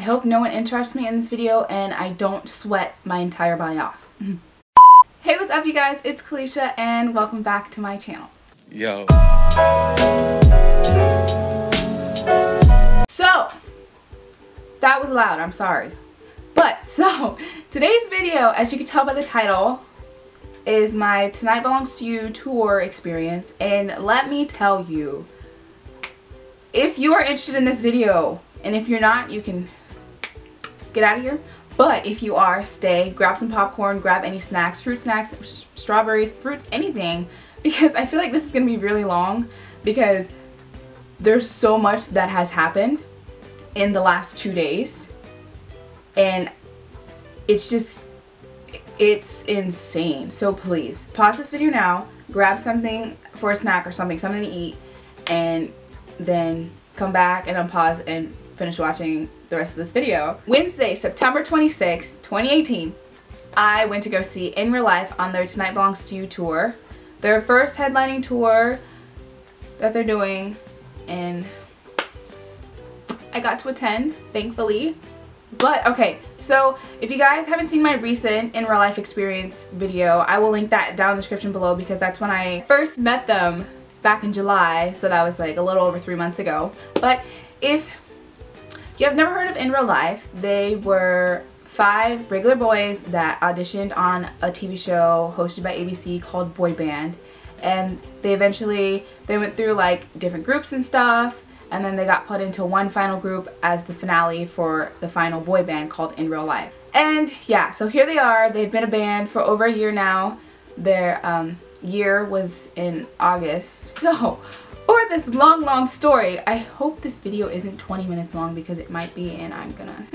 hope no one interrupts me in this video and I don't sweat my entire body off. Hey, what's up you guys? It's Kalisha and welcome back to my channel. Yo. So, that was loud, I'm sorry. But, so, today's video, as you can tell by the title, is my Tonight Belongs to You tour experience. And let me tell you, if you are interested in this video, and if you're not, you can get out of here. But if you are, stay, grab some popcorn, grab any snacks, fruit snacks, strawberries, fruits, anything. Because I feel like this is going to be really long because there's so much that has happened in the last 2 days. And it's just, it's insane. So please, pause this video now, grab something for a snack or something to eat, and then come back and unpause and finish watching the rest of this video. Wednesday, September 26, 2018, I went to go see In Real Life on their Tonight Belongs to You tour. Their first headlining tour that they're doing, and I got to attend, thankfully. But okay, so if you guys haven't seen my recent In Real Life experience video, I will link that down in the description below because that's when I first met them back in July, so that was like a little over 3 months ago. But if you have never heard of In Real Life, they were 5 regular boys that auditioned on a TV show hosted by ABC called Boy Band, and they went through like different groups and stuff, and then they got put into one final group as the finale for the final boy band called In Real Life. And yeah, so here they are. They've been a band for over a year now. Their year was in August. So for this long story, I hope this video isn't 20 minutes long because it might be, and I'm gonna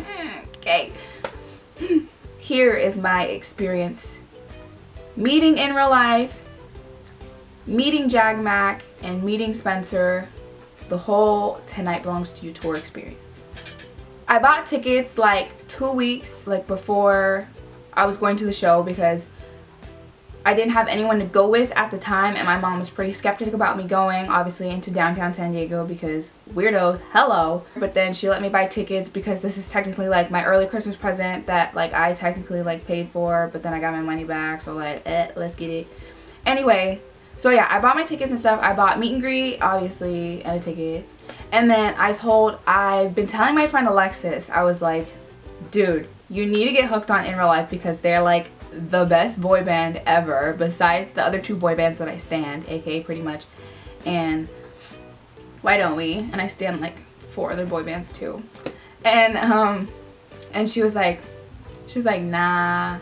okay. Here is my experience meeting In Real Life, meeting JAGMAC, and meeting Spencer. The whole Tonight Belongs to You tour experience. I bought tickets like 2 weeks before I was going to the show because I didn't have anyone to go with at the time, and my mom was pretty skeptic about me going obviously into downtown San Diego because weirdos, hello. But then she let me buy tickets because this is technically like my early Christmas present that like I technically like paid for, but then I got my money back, so like let's get it. Anyway, so yeah, I bought my tickets and stuff. I bought meet and greet, obviously, and a ticket. And then I've been telling my friend Alexis, I was like, dude, you need to get hooked on In Real Life because they're like the best boy band ever besides the other 2 boy bands that I stand, aka Pretty Much. And why don't we? And I stand like 4 other boy bands too. And she was like, nah,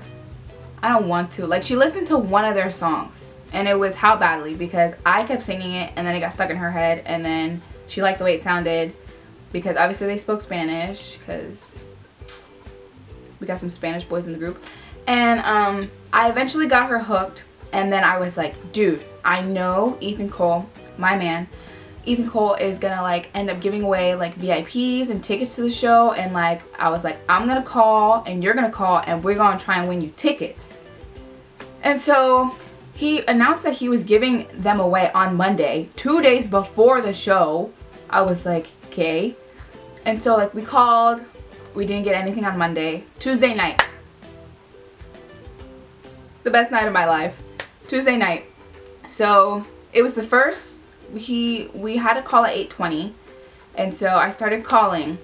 I don't want to. Like, she listened to one of their songs. And it was How Badly because I kept singing it and then it got stuck in her head, and then she liked the way it sounded because obviously they spoke Spanish because we got some Spanish boys in the group. And I eventually got her hooked, and then I was like, dude, I know Ethan Cole, my man, Ethan Cole is gonna like end up giving away like VIPs and tickets to the show, and like I was like, I'm gonna call and you're gonna call and we're gonna try and win you tickets. And so he announced that he was giving them away on Monday, 2 days before the show. I was like, okay. And so like we called, we didn't get anything on Monday. Tuesday night, the best night of my life. Tuesday night. So it was the first, we had a call at 8:20, and so I started calling,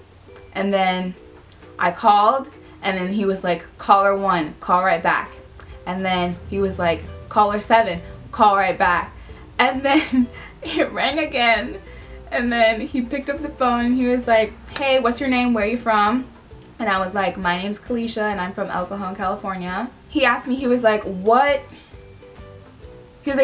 and then I called, and then he was like, caller 1, call right back. And then he was like, caller 7, call right back. And then it rang again, and then he picked up the phone and he was like, hey, what's your name, where are you from? And I was like, my name's Kalisha and I'm from El Cajon, California. He asked me, he was like, what? He was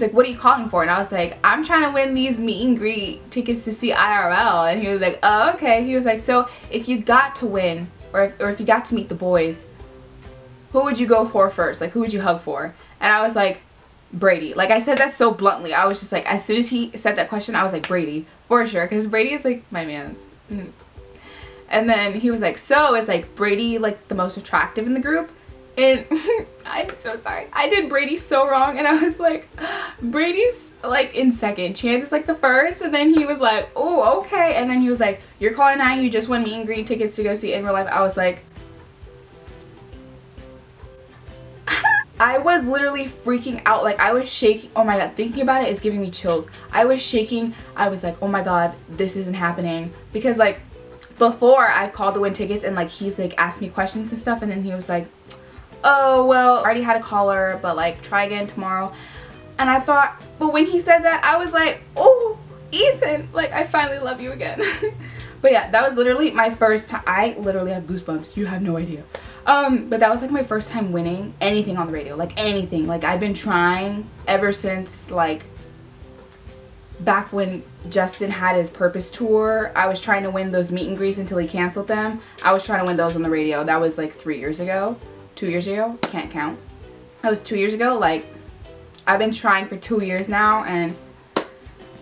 like, what are you calling for? And I was like, I'm trying to win these meet and greet tickets to see IRL. And he was like, oh, okay. He was like, so if you got to win, or if you got to meet the boys, who would you go for first? Like, who would you hug for? And I was like, Brady. Like, I said that so bluntly. I was just like, as soon as he said that question, I was like, Brady, for sure, because Brady is like my man's. And then he was like, so is like Brady like the most attractive in the group? And I'm so sorry. I did Brady so wrong, and I was like, Brady's like in second, Chance is like the first, and then he was like, oh, okay, and then he was like, you're calling 9, you just won meet and greet tickets to go see In Real Life. I was like, I was literally freaking out. Like, I was shaking. Oh my god, thinking about it is giving me chills. I was shaking. I was like, oh my god, this isn't happening. Because like, before I called to win tickets, and like he's like asked me questions and stuff, and then he was like, oh well, I already had a caller, but like try again tomorrow. And I thought, but when he said that, I was like, oh, Ethan, like I finally love you again. But yeah, that was literally my first time. I literally have goosebumps, you have no idea. But that was like my first time winning anything on the radio, like anything. Like I've been trying ever since like back when Justin had his Purpose tour. I was trying to win those meet and greets until he canceled them. I was trying to win those on the radio. That was like 3 years ago. 2 years ago? Can't count. That was 2 years ago. Like, I've been trying for 2 years now, and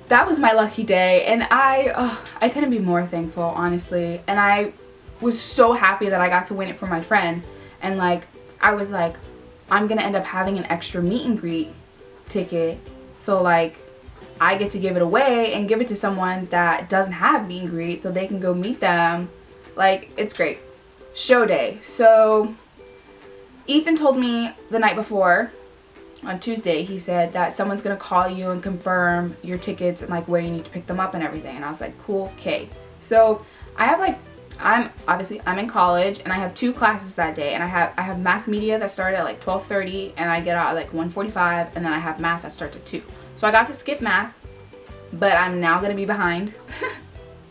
that was my lucky day. And I couldn't be more thankful, honestly. And I was so happy that I got to win it for my friend. And like, I was like, I'm gonna end up having an extra meet and greet ticket. So like, I get to give it away and give it to someone that doesn't have meet and greet so they can go meet them. Like, it's great. Show day. So Ethan told me the night before, on Tuesday, he said that someone's gonna call you and confirm your tickets and like where you need to pick them up and everything. And I was like, cool, okay. So I have like, I'm in college, and I have 2 classes that day, and I have mass media that started at like 12:30, and I get out at like 1:45, and then I have math that starts at 2. So I got to skip math, but I'm now gonna be behind.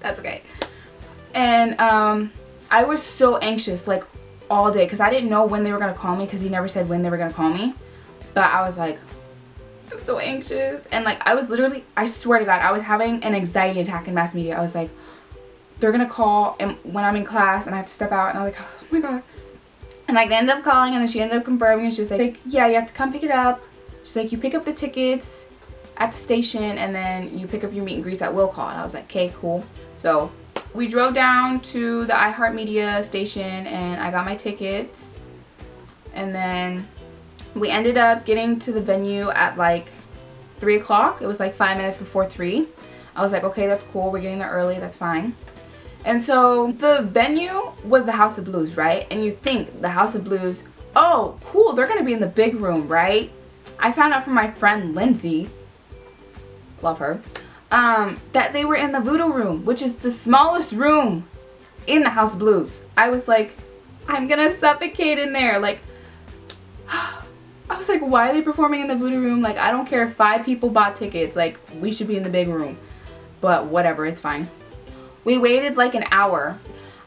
That's okay. And I was so anxious like all day, because I didn't know when they were gonna call me, because he never said when they were gonna call me. But I was like, I'm so anxious. And like, I was literally, I swear to God, I was having an anxiety attack in mass media. I was like, they're gonna call and when I'm in class and I have to step out, and I was like, oh my god. And like, they ended up calling, and then she ended up confirming, and she was like, yeah, you have to come pick it up. She's like, you pick up the tickets at the station, and then you pick up your meet and greets at will call. And I was like, okay, cool. So we drove down to the iHeartMedia station, and I got my tickets, and then we ended up getting to the venue at like 3 o'clock. It was like 5 minutes before 3. I was like, okay, that's cool, we're getting there early, that's fine. And so the venue was the House of Blues, right? And you think the House of Blues, oh cool, they're gonna be in the big room, right? I found out from my friend Lindsay, love her, that they were in the Voodoo Room, which is the smallest room in the House of Blues. I was like, I'm gonna suffocate in there. Like, I was like, why are they performing in the Voodoo Room? Like, I don't care if 5 people bought tickets, like, we should be in the big room. But whatever, it's fine. We waited like an hour.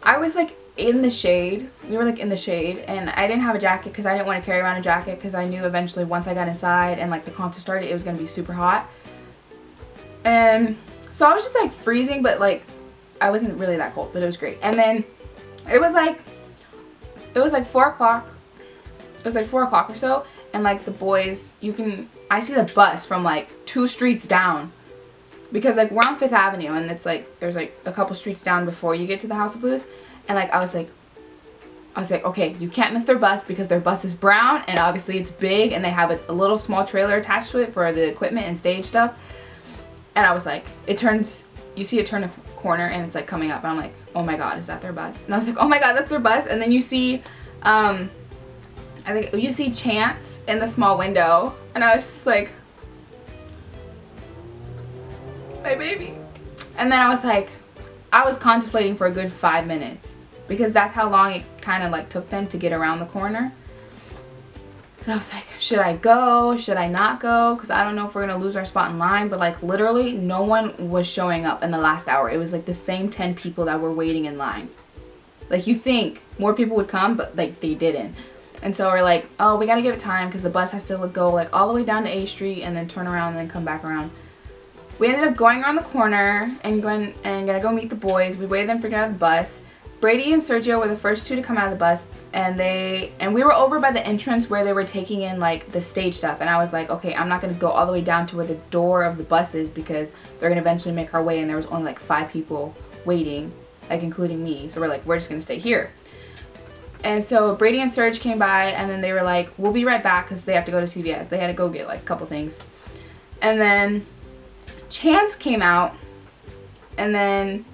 I was like in the shade. We were like in the shade, and I didn't have a jacket because I didn't want to carry around a jacket, because I knew eventually once I got inside and like the concert started, it was gonna be super hot. And so I was just like freezing, but like I wasn't really that cold, but it was great. And then it was like 4 o'clock. It was like 4 o'clock or so, and like the boys, I see the bus from like 2 streets down, because like we're on 5th Avenue, and it's like there's like a couple streets down before you get to the House of Blues. And like I was like, okay, you can't miss their bus, because their bus is brown, and obviously it's big, and they have a little small trailer attached to it for the equipment and stage stuff. And I was like, you see it turn a corner, and it's like coming up, and I'm like, oh my god, is that their bus? And I was like, oh my god, that's their bus. And then you see I think you see Chance in the small window, and I was just like, my baby. And then I was like, I was contemplating for a good 5 minutes, because that's how long it kind of like took them to get around the corner. And I was like, should I go? Should I not go? Because I don't know if we're going to lose our spot in line. But like literally no one was showing up in the last hour. It was like the same 10 people that were waiting in line. Like, you think more people would come, but like they didn't. And so we're like, oh, we got to give it time, because the bus has to go like all the way down to A Street and then turn around and then come back around. We ended up going around the corner and gonna go meet the boys. We waited them for getting out of the bus. Brady and Sergio were the first 2 to come out of the bus, and we were over by the entrance where they were taking in like the stage stuff. And I was like, okay, I'm not gonna go all the way down to where the door of the bus is, because they're gonna eventually make our way, and there was only like 5 people waiting, like including me. So we're like, we're just gonna stay here. And so Brady and Serge came by, and then they were like, we'll be right back because they have to go to CVS. They had to go get like a couple things. And then Chance came out, and then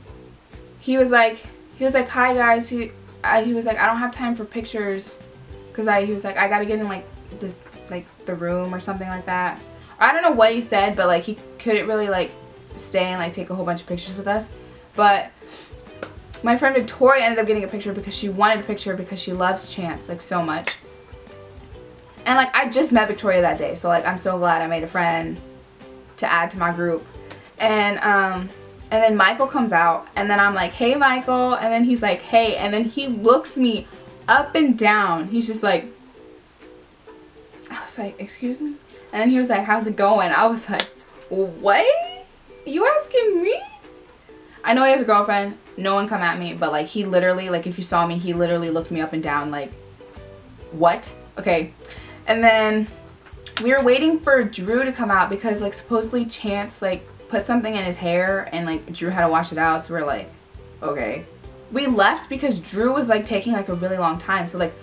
he was like, hi guys. He was like, I don't have time for pictures because he was like, I gotta get in like this, like the room or something like that. I don't know what he said, but like he couldn't really like stay and like take a whole bunch of pictures with us. But my friend Victoria ended up getting a picture because she wanted a picture because she loves Chance like so much. And like I just met Victoria that day, so like I'm so glad I made a friend to add to my group. And then Michael comes out, and then I'm like, hey Michael, and then he's like, hey, and then he looks me up and down. He's just like, I was like, excuse me? And then he was like, how's it going? I was like, what? You asking me? I know he has a girlfriend. No one come at me, but like he literally, like if you saw me, he literally looked me up and down like, what? Okay. And then we were waiting for Drew to come out because like supposedly Chance like put something in his hair and like Drew had to wash it out, so we're like, okay. We left because Drew was like taking like a really long time, so like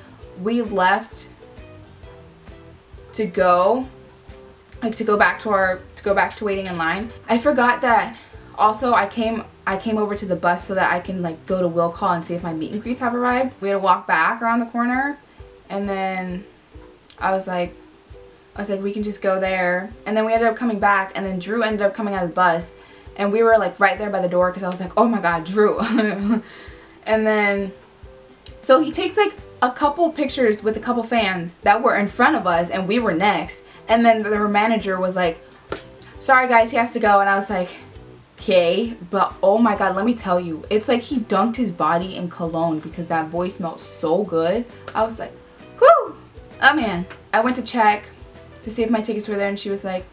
we left to go back to waiting in line. I forgot that also I came over to the bus so that I can like go to will call and see if my meet and greets have arrived. We had to walk back around the corner, and then I was like we can just go there. And then we ended up coming back, and then Drew ended up coming out of the bus, and we were like right there by the door because I was like, oh my god, Drew. And then so he takes like a couple pictures with a couple fans that were in front of us, and we were next. And then their manager was like, sorry guys, he has to go. And I was like, okay. But oh my god, let me tell you, it's like he dunked his body in cologne because that boy smelled so good. I was like, whew. Oh man. I went to check to see if my tickets were there, and she was like,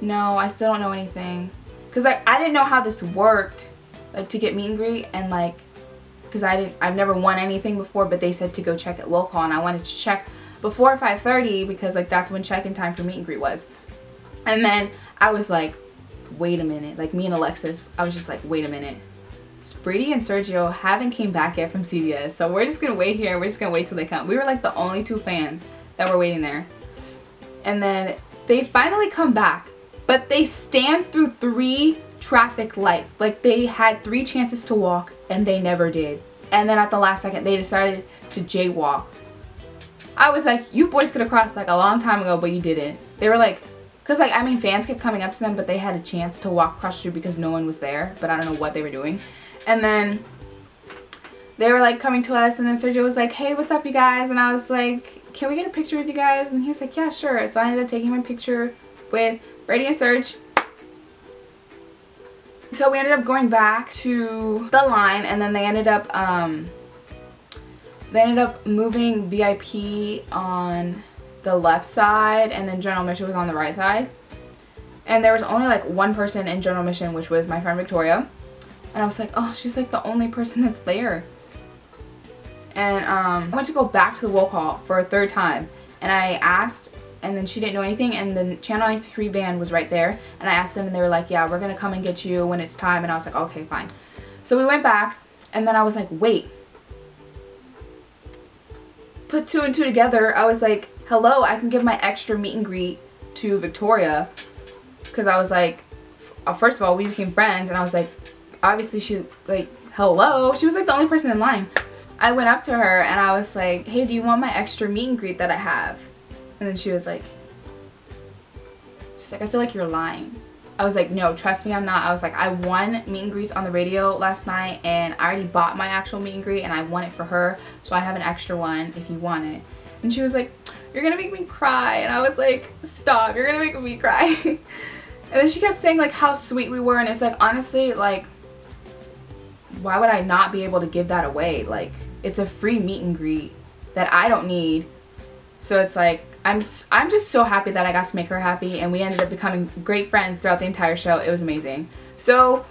no, I still don't know anything. Because like I didn't know how this worked, like to get meet and greet, and like because I've never won anything before, but they said to go check at will call, and I wanted to check before 5:30 because like that's when check-in time for meet and greet was. And then I was like, wait a minute, like me and Alexis, I was just like, wait a minute, Brady and Sergio haven't came back yet from CVS, so we're just gonna wait here, we're just gonna wait till they come. We were like the only two fans that were waiting there. And then they finally come back, but they stand through 3 traffic lights. Like they had 3 chances to walk and they never did. And then at the last second they decided to jaywalk. I was like, you boys could have crossed like a long time ago, but you didn't. They were like, because like I mean fans kept coming up to them, but they had a chance to walk across the street because no one was there, but I don't know what they were doing. And then they were like coming to us, and then Sergio was like, hey, what's up you guys? And I was like, can we get a picture with you guys? And he was like, yeah, sure. So I ended up taking my picture with Brady and Serge. So we ended up going back to the line, and then they ended up moving VIP on the left side, and then general admission was on the right side. And there was only like one person in general admission, which was my friend Victoria. And I was like, oh, she's like the only person that's there. And I went to go back to the will call for a 3rd time, and I asked, and then she didn't know anything, and the Channel 93 band was right there, and I asked them, and they were like, yeah, we're gonna come and get you when it's time. And I was like, okay, fine. So we went back, and then I was like, wait, put 2 and 2 together. I was like, hello, I can give my extra meet and greet to Victoria, because I was like, first of all, we became friends, and I was like, obviously she, like, hello, she was like the only person in line. I went up to her and I was like, hey, do you want my extra meet and greet that I have? And then she was like, she's like, I feel like you're lying. I was like, no, trust me, I'm not. I was like, I won meet and greets on the radio last night, and I already bought my actual meet and greet, and I won it for her, so I have an extra one if you want it. And she was like, you're gonna make me cry. And I was like, stop, you're gonna make me cry. And then she kept saying like how sweet we were, and it's like, honestly, like, why would I not be able to give that away? Like, it's a free meet and greet that I don't need. So it's like, I'm just so happy that I got to make her happy, and we ended up becoming great friends throughout the entire show. It was amazing. So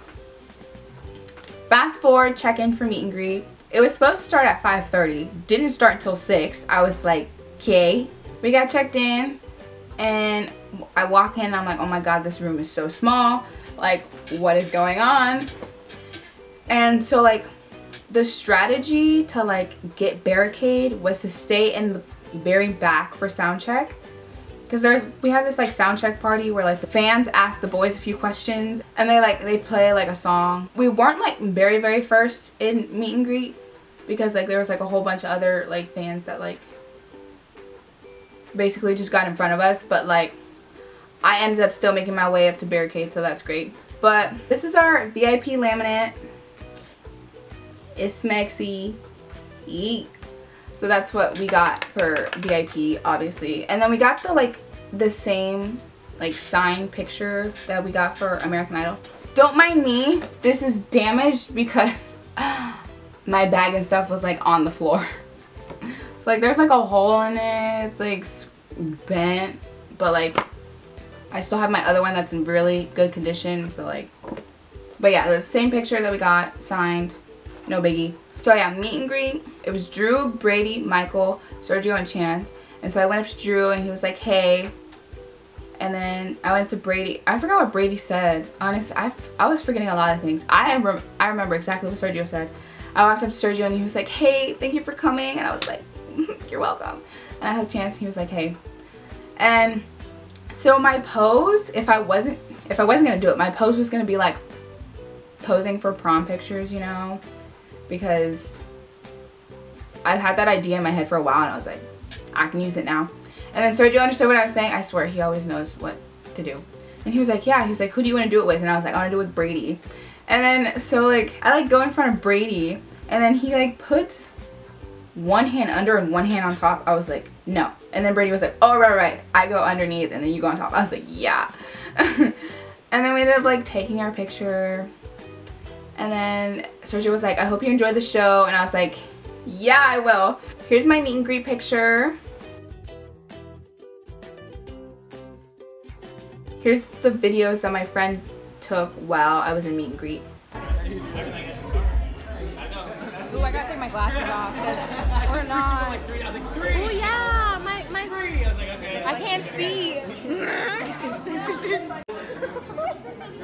fast forward, check in for meet and greet. It was supposed to start at 5:30. Didn't start until 6. I was like, okay. We got checked in, and I walk in, I'm like, oh my god, this room is so small. Like, what is going on? And so like the strategy to like get barricade was to stay in the very back for sound check. Because we have this like sound check party where like the fans ask the boys a few questions and they play like a song. We weren't like very first in meet and greet because like there was like a whole bunch of other like fans that like basically just got in front of us, but like I ended up still making my way up to barricade, so that's great. But this is our VIP laminate. It's Mexi. Eat. So that's what we got for VIP, obviously. And then we got the same like sign picture that we got for American Idol. Don't mind me, this is damaged because my bag and stuff was like on the floor. So like there's like a hole in it, it's like bent, but like I still have my other one that's in really good condition, so like, but yeah, the same picture that we got, signed, no biggie. So yeah, meet and greet. It was Drew, Brady, Michael, Sergio, and Chance. And so I went up to Drew and he was like, hey. And then I went to Brady. I forgot what Brady said. Honestly, I was forgetting a lot of things. I remember exactly what Sergio said. I walked up to Sergio and he was like, hey, thank you for coming. And I was like, you're welcome. And I hugged Chance and he was like, hey. And so my pose, if I wasn't gonna do it, my pose was gonna be like posing for prom pictures, you know? Because I've had that idea in my head for a while and I was like, I can use it now. And then Sergio understood what I was saying. I swear he always knows what to do. And he was like, yeah, he was like, who do you want to do it with? And I was like, I want to do it with Brady. And then so like I like go in front of Brady and then he like puts one hand under and one hand on top. I was like, no. And then Brady was like, oh right, I go underneath and then you go on top. I was like, yeah. And then we ended up like taking our picture. And then Sergio was like, I hope you enjoyed the show. And I was like, yeah, I will. Here's my meet and greet picture. Here's the videos that my friend took while I was in meet and greet. Ooh, I gotta take my glasses off. Or not. I was like, three. Oh yeah, my Three. I was like, okay. I can't see. We're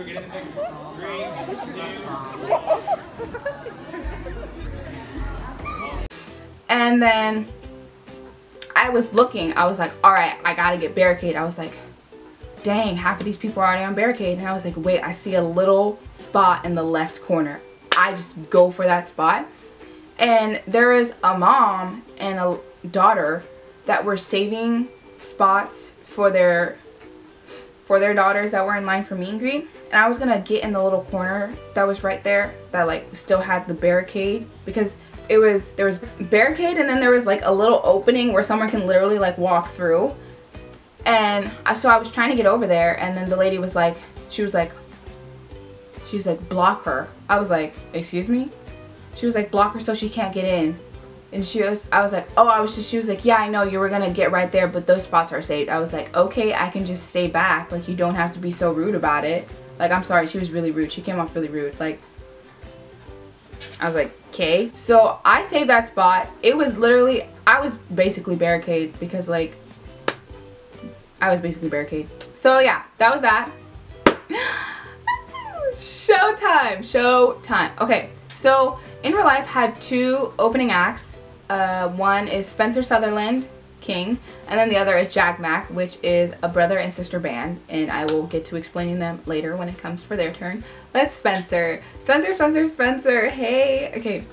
getting the big 3, 2. And then I was looking, I was like, all right, I gotta get barricade. I was like, dang, half of these people are already on barricade. And I was like, wait, I see a little spot in the left corner. I just go for that spot. And there is a mom and a daughter that were saving spots for their daughters that were in line for meet and greet. And I was gonna get in the little corner that was right there that like still had the barricade, because there was barricade and then there was like a little opening where someone can literally like walk through. And so I was trying to get over there and then the lady was like, she was like block her. I was like, excuse me? She was like, block her so she can't get in. And I was like, oh, she was like, yeah, I know you were gonna get right there, but those spots are saved. I was like, okay, I can just stay back. Like, you don't have to be so rude about it. Like, I'm sorry, she was really rude. She came off really rude. Like, I was like, okay. So I saved that spot. It was literally, I was basically barricade because like, I was basically barricade. So yeah, that was that. Showtime, showtime. Okay, so In Real Life had 2 opening acts. One is Spencer Sutherland, King, and then the other is JAGMAC, which is a brother and sister band, and I will get to explaining them later when it comes for their turn. But Spencer, hey. Okay,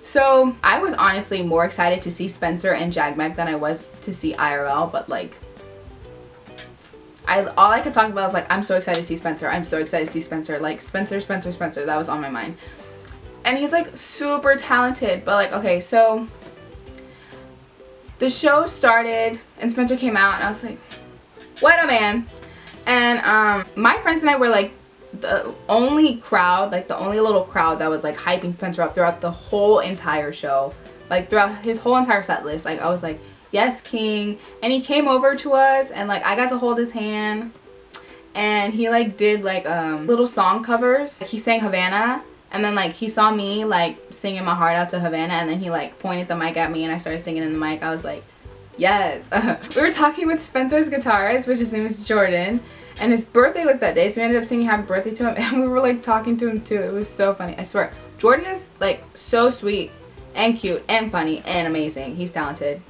so I was honestly more excited to see Spencer and JAGMAC than I was to see IRL, but like, all I kept talking about was like, I'm so excited to see Spencer, I'm so excited to see Spencer, like Spencer, that was on my mind. And he's like super talented, but like, okay, so the show started and Spencer came out and I was like, what a man. And my friends and I were like the only crowd, like the only little crowd that was like hyping Spencer up throughout the whole entire show, like throughout his whole entire set list. Like, I was like, yes, King. And he came over to us and like I got to hold his hand and he like did like little song covers. He sang Havana. And then like he saw me like singing my heart out to Havana and then he like pointed the mic at me and I started singing in the mic. I was like, yes. We were talking with Spencer's guitarist, which his name is Jordan, and his birthday was that day, so we ended up singing happy birthday to him and we were like talking to him too. It was so funny. I swear, Jordan is like so sweet and cute and funny and amazing. He's talented.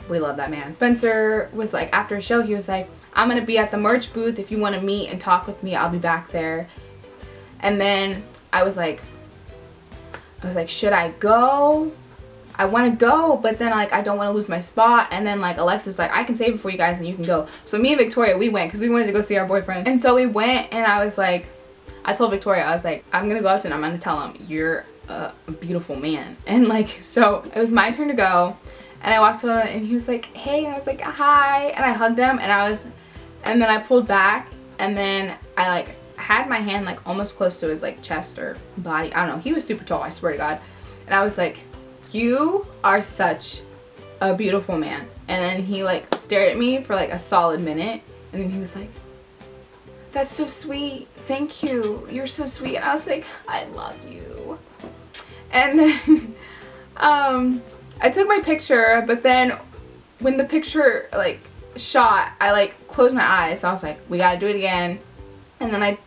We love that man. Spencer was like, after a show, he was like, I'm gonna be at the merch booth. If you want to meet and talk with me, I'll be back there. And then I was like, should I go? I want to go, but then like I don't want to lose my spot. And then like Alexis was like, I can save it for you guys and you can go. So me and Victoria, we went because we wanted to go see our boyfriend. And so we went, and I was like, I told Victoria, I was like, I'm gonna go up to him, I'm gonna tell him you're a beautiful man. And like, so it was my turn to go, and I walked to him and he was like, hey, and I was like, hi, and I hugged him, and then I pulled back, and then I like had my hand like almost close to his like chest or body. I don't know, he was super tall, I swear to God. And I was like, you are such a beautiful man. And then he like stared at me for like a solid minute, and then he was like, that's so sweet, thank you, you're so sweet. And I was like, I love you. And then I took my picture, but then when the picture like shot, I like closed my eyes, so I was like, we gotta do it again. And then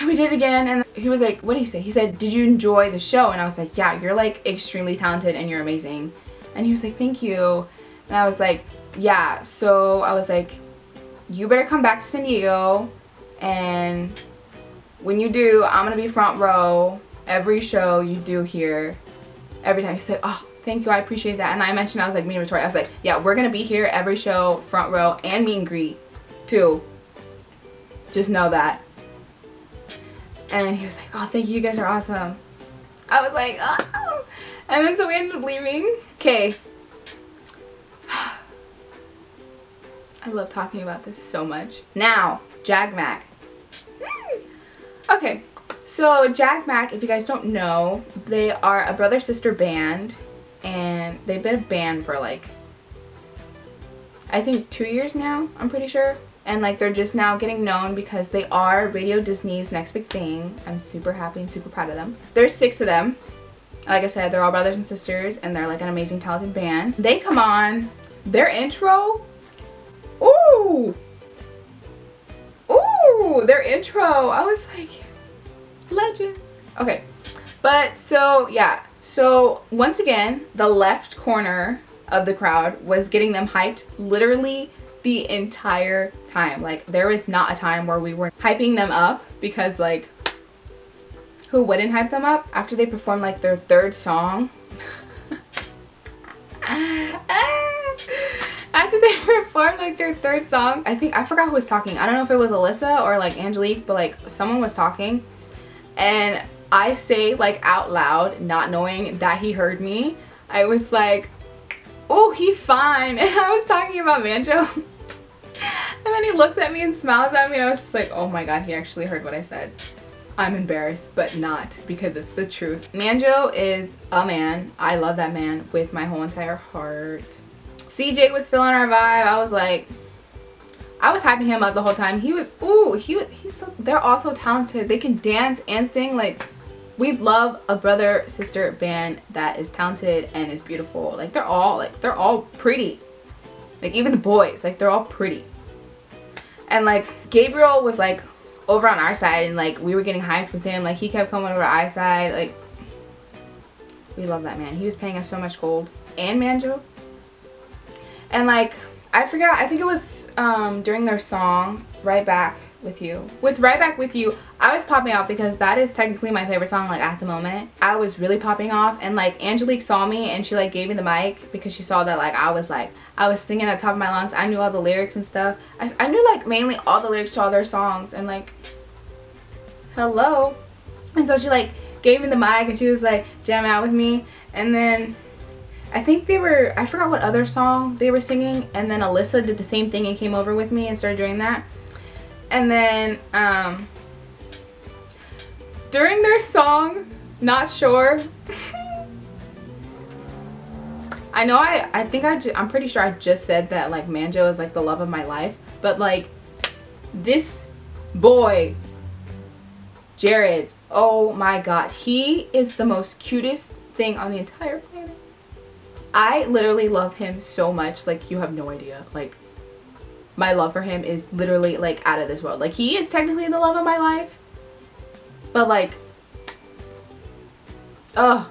we did it again, and he was like, what did he say? He said, did you enjoy the show? And I was like, yeah, you're like extremely talented and you're amazing. And he was like, thank you. And I was like, yeah. So I was like, you better come back to San Diego, and when you do, I'm gonna be front row every show you do here, every time. He said, oh, thank you, I appreciate that. And I mentioned, I was like, me and Victoria, I was like, yeah, we're gonna be here every show, front row, and meet and greet too, just know that. And then he was like, oh, thank you, you guys are awesome. I was like, oh. And then so we ended up leaving. Okay. I love talking about this so much. Now, JAGMAC. Okay, so JAGMAC, if you guys don't know, they are a brother-sister band, and they've been a band for like, I think 2 years now, I'm pretty sure. And like they're just now getting known because they are Radio Disney's next big thing. I'm super happy and super proud of them. There's 6 of them. Like I said, they're all brothers and sisters, and they're like an amazing talented band. They come on, their intro, ooh, their intro, I was like, legends. Okay, but so yeah, so once again, the left corner of the crowd was getting them hyped literally the entire time. Like there was not a time where we weren't hyping them up, because like, who wouldn't hype them up after they performed like their 3rd song? After they performed like their 3rd song, I forgot who was talking. I don't know if it was Alyssa or like Angelique, but like someone was talking, and I say like out loud, not knowing that he heard me, I was like, oh, he fine. And I was talking about Manjo. And then he looks at me and smiles at me, and I was just like, oh my god, he actually heard what I said. I'm embarrassed, but not, because it's the truth. Manjo is a man. I love that man with my whole entire heart. CJ was feeling our vibe. I was like, I was hyping him up the whole time. He was, ooh, he's so, they're all so talented. They can dance and sing. Like, we love a brother-sister band that is talented and is beautiful. Like, they're all pretty. Like, even the boys, like, they're all pretty. And like, Gabriel was like over on our side, and like we were getting hyped with him. Like, he kept coming over to our side. Like, we love that man. He was paying us so much gold. And Manjo. And like, I forgot, I think it was during their song Right Back With You. With Right Back With You, I was popping off because that is technically my favorite song like at the moment. I was really popping off, and like Angelique saw me and she like gave me the mic because she saw that like I was singing at the top of my lungs. I knew all the lyrics and stuff. I knew like mainly all the lyrics to all their songs, and like, hello. And so she like gave me the mic and she was like jamming out with me, and then I think they were, I forgot what other song they were singing, and then Alyssa did the same thing and came over with me and started doing that. And then during their song Not Sure, I know I'm pretty sure I just said that like Manjo is like the love of my life, but like this boy Jared, oh my god, he is the most cutest thing on the entire planet. I literally love him so much, like you have no idea. Like, my love for him is literally like out of this world. Like, he is technically the love of my life, but like, Ugh.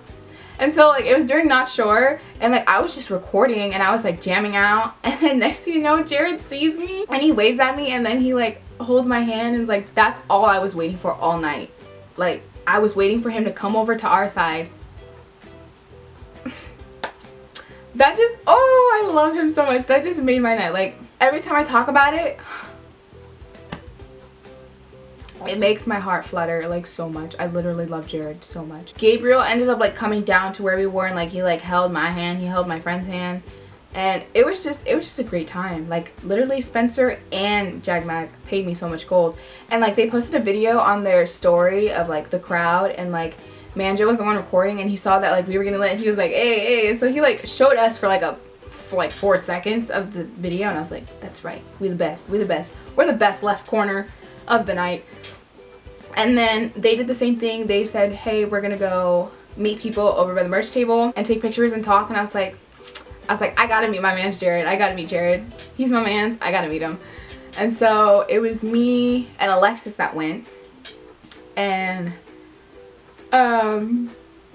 And so like it was during Not Sure, and like I was just recording and I was like jamming out, and then next thing you know, Jared sees me and he waves at me, and then he like holds my hand and is like, that's all I was waiting for all night. Like I was waiting for him to come over to our side. That just, oh, I love him so much. That just made my night. Like every time I talk about it, it makes my heart flutter like so much. I literally love Jared so much. Gabriel ended up like coming down to where we were, and like he like held my hand, he held my friend's hand, and it was just a great time. Like literally Spencer and JAGMAC paid me so much gold, and like they posted a video on their story of like the crowd, and like Manjo was the one recording, and he saw that like we were getting lit, and he was like, hey, hey, and so he like showed us for like 4 seconds of the video, and I was like, that's right, we the best, we the best, we're the best left corner of the night. And then they did the same thing. They said, hey, we're gonna go meet people over by the merch table and take pictures and talk, and I was like, I gotta meet my man's Jared. I gotta meet Jared. He's my man's, I gotta meet him. And so it was me and Alexis that went, and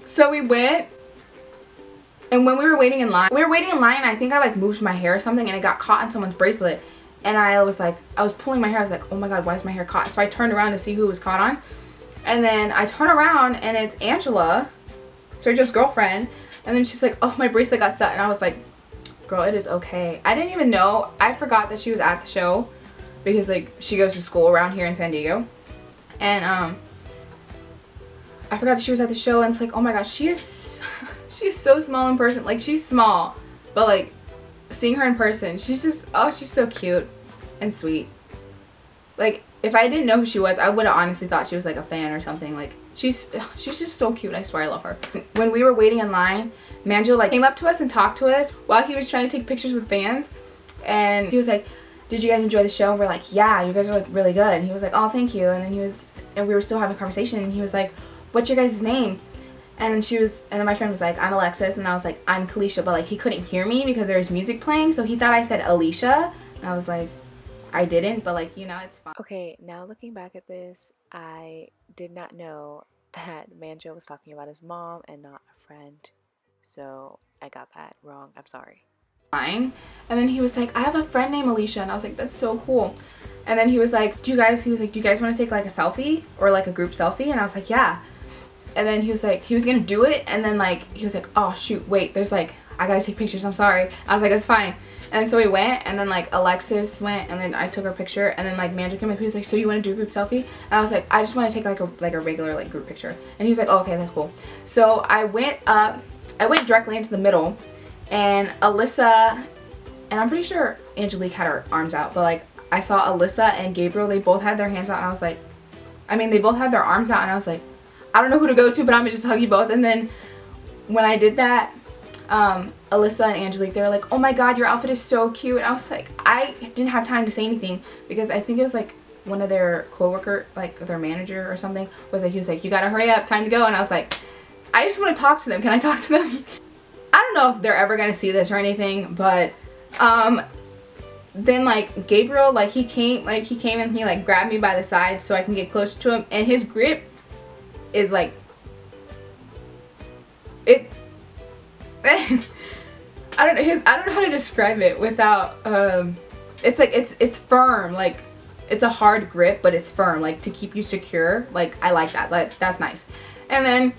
so we went, and when we were waiting in line, I think I like moved my hair or something, and it got caught in someone's bracelet. And I was pulling my hair. I was like, oh my god, why is my hair caught? So I turned around to see who it was caught on. And then I turn around and it's Angela, Sergio's girlfriend. And then she's like, oh, my bracelet got stuck. And I was like, girl, it is okay. I didn't even know. I forgot that she was at the show because like she goes to school around here in San Diego. And I forgot that she was at the show, and it's like, oh my gosh, she's so small in person. Like she's small, but like seeing her in person, she's just, oh, she's so cute and sweet. Like if I didn't know who she was, I would have honestly thought she was like a fan or something. Like she's just so cute. I swear I love her. When we were waiting in line, Manjo like came up to us and talked to us while he was trying to take pictures with fans, and he was like, did you guys enjoy the show? And we're like, yeah, you guys are like really good. And he was like, oh, thank you. And then we were still having a conversation, and he was like, what's your guys' name? And then my friend was like, I'm Alexis, and I was like, I'm Kalisha, but like he couldn't hear me because there was music playing, so he thought I said Alicia, and I was like, I didn't, but like, you know, it's fine. Okay, now looking back at this, I did not know that Manjo was talking about his mom and not a friend, so I got that wrong. I'm sorry. Fine. And then he was like, I have a friend named Alicia, and I was like, that's so cool. And then he was like, do you guys want to take like a selfie or like a group selfie? And I was like, yeah. And then he was like, he was gonna do it, and then like he was like, oh shoot, wait, there's like, I gotta take pictures, I'm sorry. I was like, it's fine. And so we went, and then like Alexis went, and then I took her picture, and then like Manjo came up, he was like, so you want to do a group selfie? And I was like, I just want to take like a regular like group picture. And he was like, oh, okay, that's cool. So I went directly into the middle, and Alyssa, and I'm pretty sure Angelique had her arms out, but like I saw Alyssa and Gabriel, they both had their hands out, and I was like, I mean, they both had their arms out, and I was like, I don't know who to go to, but I'm gonna just hug you both. And then when I did that, Alyssa and Angelique, they were like, oh my god, your outfit is so cute. And I was like, I didn't have time to say anything because I think it was like one of their co-worker, like their manager or something, was like, he was like, you gotta hurry up, time to go. And I was like, I just want to talk to them. Can I talk to them? I don't know if they're ever gonna see this or anything, but then like Gabriel, like he came and he like grabbed me by the side so I can get closer to him, and his grip is like it I don't know how to describe it without it's like it's firm, like it's a hard grip, but it's firm, like to keep you secure. Like I like that. That's nice. And then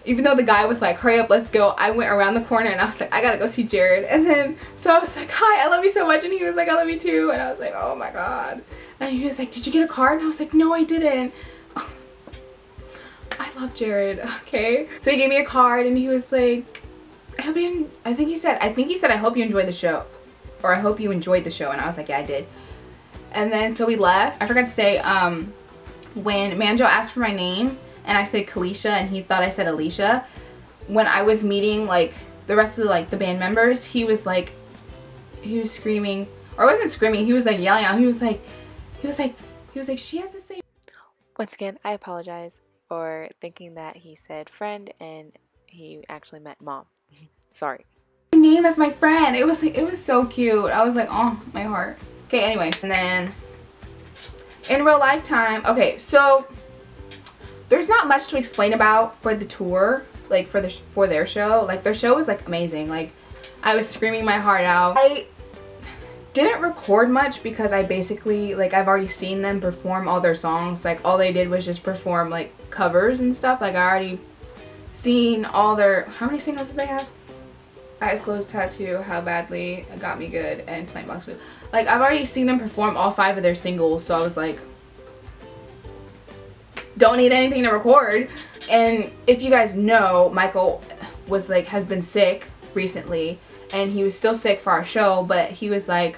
even though the guy was like, hurry up, let's go, I went around the corner and I was like, I gotta go see Jared. And then so I was like, hi, I love you so much, and he was like, I love you too. And I was like, oh my god. And he was like, did you get a card? And I was like, no, I didn't. I love Jared. Okay, so he gave me a card, and he was like, I think he said I hope you enjoyed the show, or I hope you enjoyed the show. And I was like, yeah, I did. And then so we left. I forgot to say, when Manjo asked for my name and I said Kalisha and he thought I said Alicia, when I was meeting like the rest of the band members, he was screaming, or wasn't screaming, he was like yelling out, he was like she has the same. Once again, I apologize for thinking that he said friend and he actually meant mom. Sorry. Name as my friend. It was so cute. I was like, oh, my heart. Okay, anyway, and then in real life time, okay, so there's not much to explain about for the tour. like for their show. Like their show was like amazing. Like I was screaming my heart out. I didn't record much because I basically, like, I've already seen them perform all their songs. Like all they did was just perform like covers and stuff. Like I already seen all their, how many singles did they have? Eyes Closed Tattoo, How Badly, Got Me Good, and Tonight Belongs to You. Like I've already seen them perform all 5 of their singles, so I was like, don't need anything to record. And if you guys know, Michael was like, has been sick recently, and he was still sick for our show, but he was like,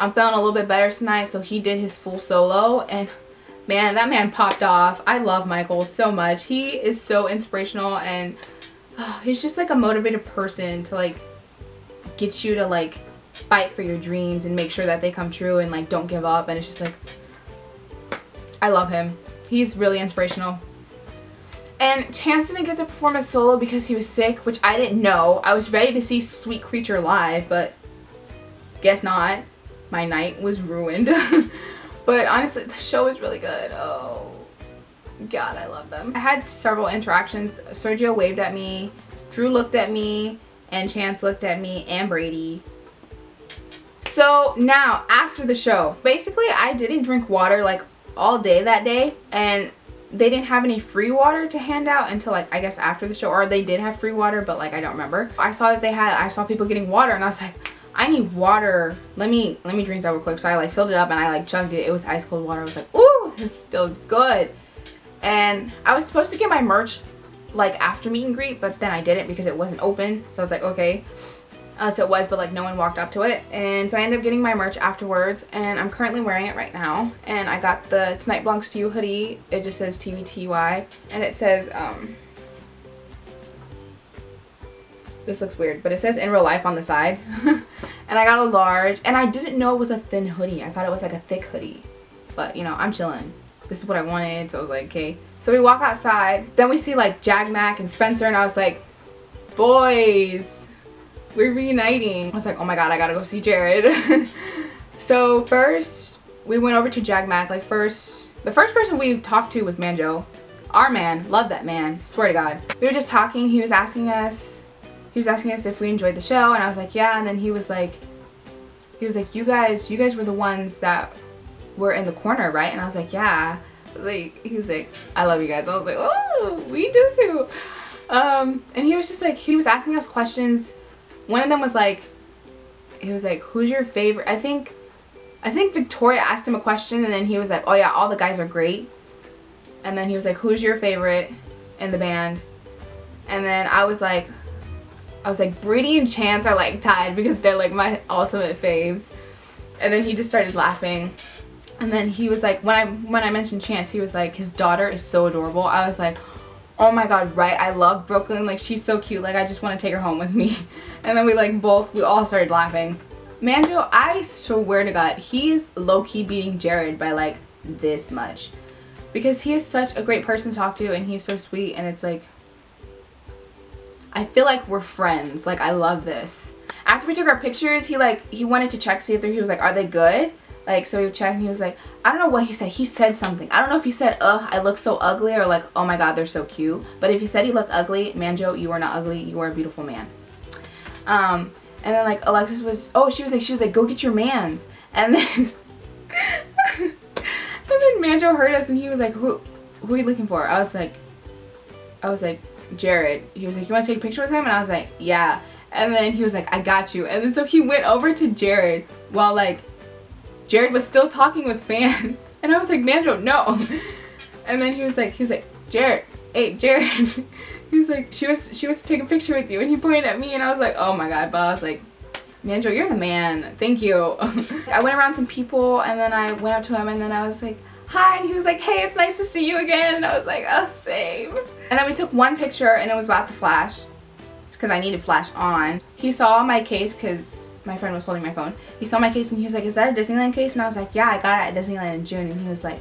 I'm feeling a little bit better tonight, so he did his full solo, and man, that man popped off. I love Michael so much. He is so inspirational, and he's just like a motivated person to like get you to like fight for your dreams and make sure that they come true, and like don't give up. And it's just like, I love him. He's really inspirational. And Chance didn't get to perform a solo because he was sick, which I didn't know. I was ready to see Sweet Creature live, but guess not. My night was ruined. But honestly, the show was really good. Oh God, I love them. I had several interactions. Sergio waved at me, Drew looked at me, and Chance looked at me, and Brady. So now, after the show, basically I didn't drink water like all day that day, and they didn't have any free water to hand out until like I guess after the show, or they did have free water, but like I don't remember. I saw that I saw people getting water, and I was like, I need water. Let me drink that real quick. So I like filled it up and I like chugged it. It was ice cold water. I was like, ooh, this feels good. And I was supposed to get my merch like after meet and greet, but then I didn't because it wasn't open. So I was like, okay. So it was, but like no one walked up to it. And so I ended up getting my merch afterwards, and I'm currently wearing it right now. And I got the Tonight Belongs to You hoodie. It just says TBTY, and it says, this looks weird, but it says in real life on the side. And I got a large, and I didn't know it was a thin hoodie. I thought it was like a thick hoodie, but you know, I'm chilling. This is what I wanted, so I was like, okay. So we walk outside, then we see like JAGMAC and Spencer, and I was like, boys, we're reuniting. I was like, oh my God, I gotta go see Jared. So first we went over to JAGMAC. Like the first person we talked to was Manjo. Our man, love that man, swear to God. We were just talking. He was asking us if we enjoyed the show, and I was like, yeah. And then he was like, you guys were the ones that were in the corner, right? And I was like, yeah. He was like, I love you guys. I was like, oh, we do too. And he was just like, he was asking us questions. One of them was like, he was like, who's your favorite? I think Victoria asked him a question, and then he was like, oh yeah, all the guys are great. And then he was like, who's your favorite in the band? And then I was like, Brady and Chance are like tied because they're like my ultimate faves. And then he just started laughing. And then he was like, when I mentioned Chance, he was like, his daughter is so adorable. I was like, oh my God, right, I love Brooklyn, like she's so cute, like I just want to take her home with me. And then we all started laughing. Manjo, I swear to God, he's low-key beating Jared by like this much, because he is such a great person to talk to, and he's so sweet, and it's like, I feel like we're friends. Like I love this. After we took our pictures, he wanted to check, see if he was like, are they good? Like, so we checked, and he was like, I don't know what he said. He said something. I don't know if he said, ugh, I look so ugly, or like, oh my God, they're so cute. But if he said he looked ugly, Manjo, you are not ugly. You are a beautiful man. And then like Alexis was, oh, she was like, go get your mans. And then, and then Manjo heard us, and he was like, who are you looking for? I was like, Jared. He was like, you want to take a picture with him? And I was like, yeah. And then he was like, I got you. And then so he went over to Jared while like Jared was still talking with fans. And I was like, Manjo, no. And then he was like, Jared, hey, Jared. He was like, she wants to take a picture with you. And he pointed at me, and I was like, oh my God. But I was like, Manjo, you're the man. Thank you. I went around some people, and then I went up to him, and then I was like, hi. And he was like, hey, it's nice to see you again. And I was like, oh, same. And then we took one picture, and it was about the flash. It's because I needed flash on. He saw my case because my friend was holding my phone. He saw my case, and he was like, is that a Disneyland case? And I was like, yeah, I got it at Disneyland in June. And he was like,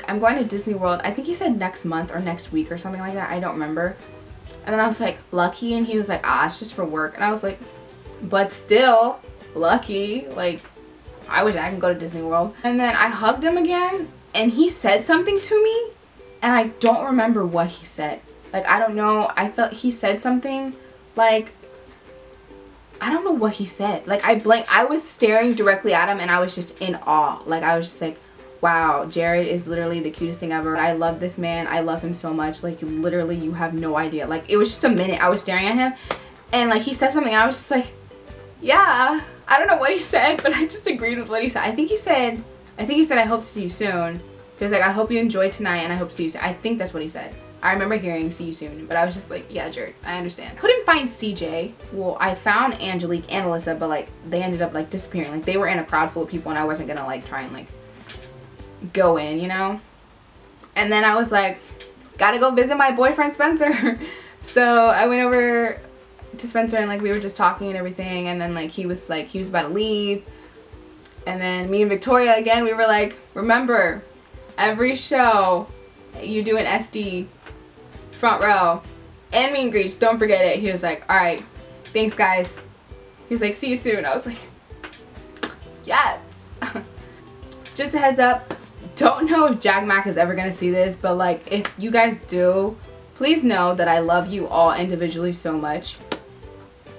I'm going to Disney World. I think he said next month or next week or something like that. I don't remember. And then I was like, lucky? And he was like, ah, it's just for work. And I was like, but still, lucky. Like, I wish I could go to Disney World. And then I hugged him again, and he said something to me, and I don't remember what he said. Like, I don't know, I felt he said something, like, I don't know what he said. Like, I was staring directly at him and I was just in awe. Like, I was just like, wow, Jared is literally the cutest thing ever. I love this man. I love him so much. Like, you have no idea. Like, it was just a minute I was staring at him and like he said something and I was just like, yeah. I don't know what he said, but I just agreed with what he said. I think he said, I hope to see you soon. He was like, I hope you enjoy tonight and I hope to see you soon. I think that's what he said. I remember hearing see you soon, but I was just like, yeah, Jared, I understand. Couldn't find CJ. Well, I found Angelique and Alyssa, but like they ended up like disappearing. Like they were in a crowd full of people and I wasn't gonna like try and like go in, you know? And then I was like, gotta go visit my boyfriend Spencer. So I went over to Spencer and like we were just talking and everything, and then like he was about to leave, and then me and Victoria again, we were like, remember, every show you do an SD front row and meet and greets, don't forget it. He was like, all right, thanks guys. He was like, see you soon. I was like, yes. Just a heads up, don't know if JAGMAC is ever gonna see this, but like if you guys do, please know that I love you all individually so much,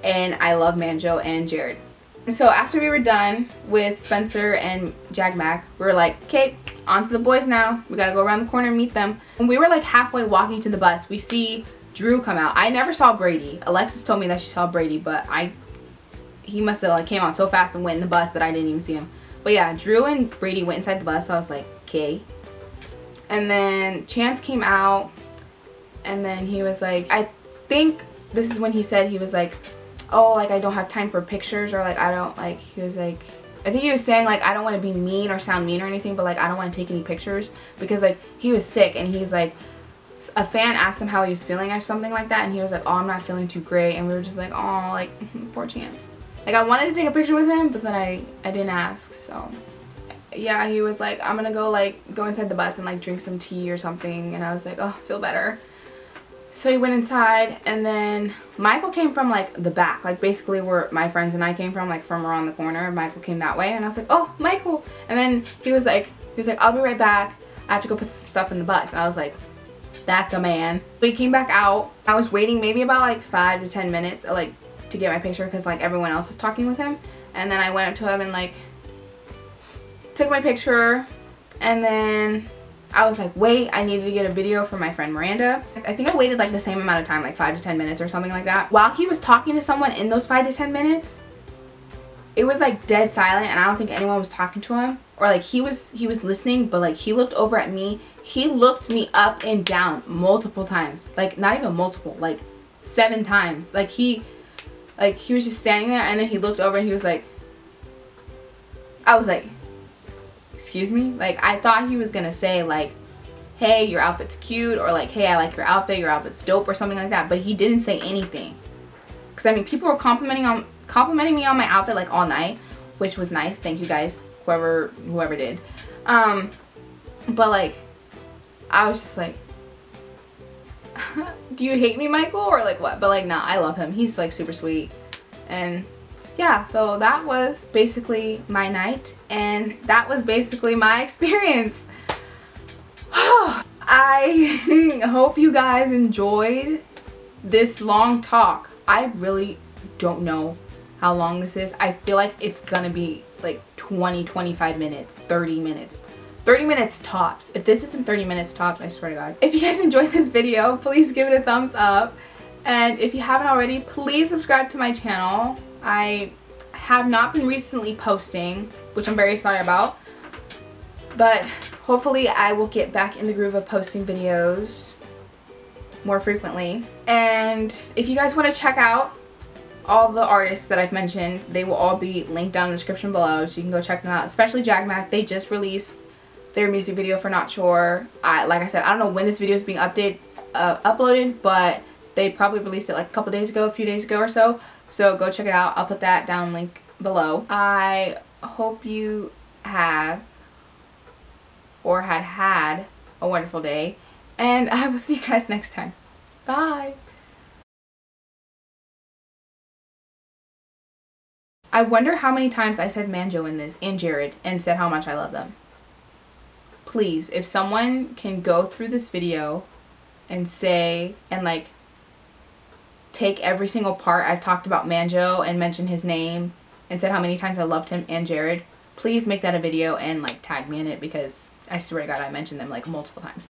and I love Manjo and Jared. And so after we were done with Spencer and JAGMAC, we were like, okay, on to the boys now. We gotta go around the corner and meet them. When we were like halfway walking to the bus, we see Drew come out. I never saw Brady. Alexis told me that she saw Brady, but he must have like came out so fast and went in the bus that I didn't even see him. But yeah, Drew and Brady went inside the bus, so I was like, okay. And then Chance came out, and then he was like, I think this is when he said, he was like, oh, like I don't have time for pictures, or like I don't, like, he was like, I think he was saying like I don't want to be mean or sound mean or anything, but like I don't want to take any pictures because like he was sick, and he's like, a fan asked him how he was feeling or something like that, and he was like, oh, I'm not feeling too great, and we were just like, oh, like poor Chance. Like I wanted to take a picture with him, but then I didn't ask. So yeah, he was like, I'm gonna go inside the bus and like drink some tea or something, and I was like, oh, feel better. So he went inside, and then Michael came from like the back, like basically where my friends and I came from, like from around the corner. Michael came that way, and I was like, oh, Michael. And then he was like, I'll be right back. I have to go put some stuff in the bus. And I was like, that's a man. We came back out. I was waiting maybe about like 5 to 10 minutes like to get my picture because like everyone else was talking with him. And then I went up to him and like took my picture, and then I was like, wait, I needed to get a video for my friend Miranda. I think I waited like the same amount of time, like 5 to 10 minutes or something like that. While he was talking to someone in those 5 to 10 minutes, it was like dead silent, and I don't think anyone was talking to him. Or like he was listening, but like he looked over at me. He looked me up and down multiple times. Like not even multiple, like 7 times. Like he was just standing there, and then he looked over and he was like, I was like, excuse me? Like I thought he was gonna say like, hey, your outfit's cute, or like, hey, I like your outfit's dope, or something like that, but he didn't say anything. Because I mean, people were complimenting me on my outfit like all night, which was nice. Thank you guys, whoever did. But like I was just like, do you hate me, Michael, or like what? But like, nah, I love him. He's like super sweet. And yeah, so that was basically my night, and that was basically my experience. I hope you guys enjoyed this long talk. I really don't know how long this is. I feel like it's gonna be like 20, 25 minutes, 30 minutes. 30 minutes tops. If this isn't 30 minutes tops, I swear to God. If you guys enjoyed this video, please give it a thumbs up. And if you haven't already, please subscribe to my channel. I have not been recently posting, which I'm very sorry about. But hopefully I will get back in the groove of posting videos more frequently. And if you guys want to check out all the artists that I've mentioned, they will all be linked down in the description below, so you can go check them out. Especially JAGMAC. They just released their music video for Not Sure. Like I said, I don't know when this video is being uploaded, but they probably released it like a few days ago or so. So go check it out. I'll put that down link below. I hope you have or had a wonderful day, and I will see you guys next time. Bye. I wonder how many times I said Manjo in this, and Jared, and said how much I love them. Please, if someone can go through this video and say and like take every single part I've talked about Manjo and mention his name and said how many times I loved him and Jared, please make that a video and like tag me in it, because I swear to God I mentioned them like multiple times.